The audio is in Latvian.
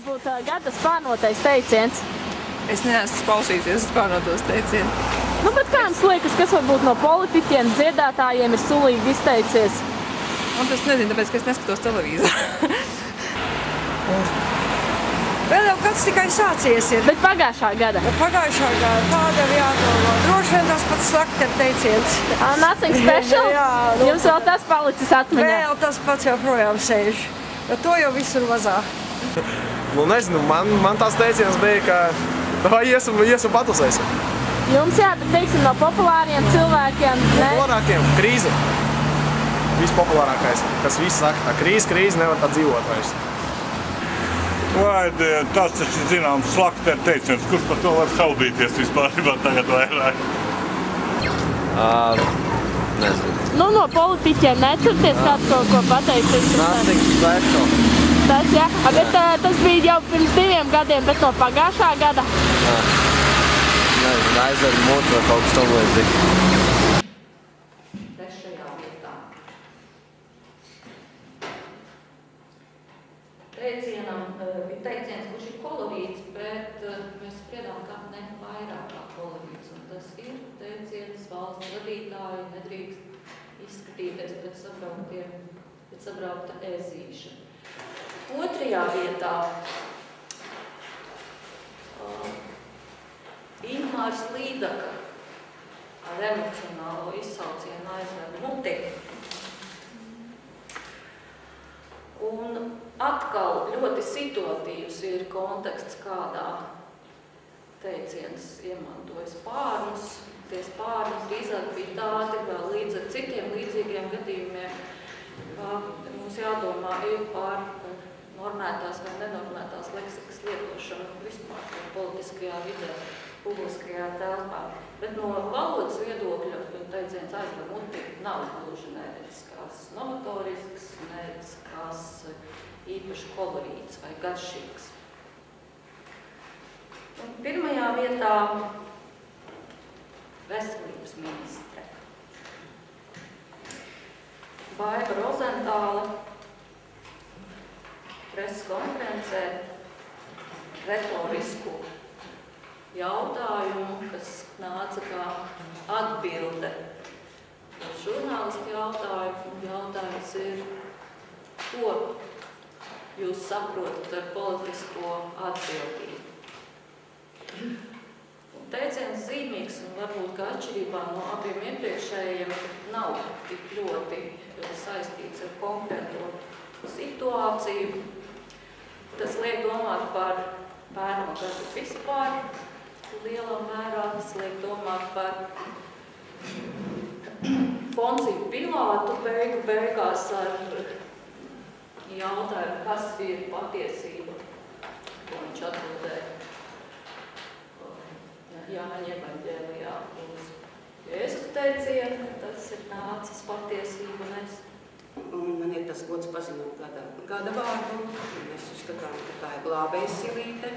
varētu būt gada spārnotais teiciens? Es neesmu klausījusies spārnotos teicienu. Nu, bet kā jums liekas, kas varbūt no politiķiem, dziedātājiem ir sulīgi izteicies? Un es nezinu, tāpēc, ka es neskatos televīziju. Vēl jau kāds tikai sācies ir. Bet pagājušā gada? Pagājušā gada. Tāda ir jādomā. Droši vien tas pats slakter teiciens. Nothing special? Jā. Nu, jums vēl tas palicis atmiņā? Vēl tas pats joprojām sēž. Jo to jau visur vazā. Nu, nezinu, man tās teiciens bija, ka vai iesim patusēsim. Jums jā, bet teiksim no populāriem cilvēkiem, ne? Populārākiem krīze. Vispopulārākais, kas visi saka, tā krīze nevar tā dzīvot vairs. Vai tas taču zināms slakter teiciens, kurš par to var šaubīties vispār tagad vairāk? Nezinu. Nu, no politiķiem necurties kāds kaut ko pateicis. Nothing special. Tas, jā. Bet tas bija jau pirms 2 gadiem, bet no pagājušā gada? Nezinu, aizver mutu vai kaut kas tam līdzīgi. Trešajā vietā. Teicienam bija teiciens, kurš ir kolorīts, bet mēs spriedām, ka ne vairāk kā kolorīts. Un tas ir teiciens valsts vadītāji nedrīkst izskatīties pēc sabraukta ezīša. Otrajā vietā Ingmārs Līdaka ar emocionālo izsaucienu aizver muti. Un atkal ļoti situatīvs ir konteksts, kādā teiciens iemantojas spārnus. Tie spārni drīzāk bija tādi vēl līdz ar citiem līdzīgiem gadījumiem. Mums jādomā ir par normētās vai nenormētās leksikas lietošanu vispār politiskajā vidē, publiskajā telpā. Bet no valodas viedokļa teiciens aizver muti nav gluži neredz novatorisks, neredz īpaši kolorīts vai garšīgs. Un pirmajā vietā veselības ministre. Baiva Rozentāla preses konferencē retorisku jautājumu, kas nāca kā atbilde uz žurnālistu jautājumu. Jautājums ir, ko jūs saprotat ar politisko atbildību? Teiciens zīmīgs un varbūt kā atšķirībā no abiem iepriekšējiem nav tik ļoti saistīts ar konkrēto situāciju. Tas liek domāt par pērno gadu vispār lielā mērā. Tas liek domāt par Ponciju Pilātu beigās ar jautājumu, kas ir patiesība, ko viņš atbildēja Jāņa evaņģēlijā uz Jēzus teicienu, tas ir nācis patiesību nest. Un man ir tas gods paziņot gada vārdu. Mēs uzskatām, ka tā ir Glābējas Silīte.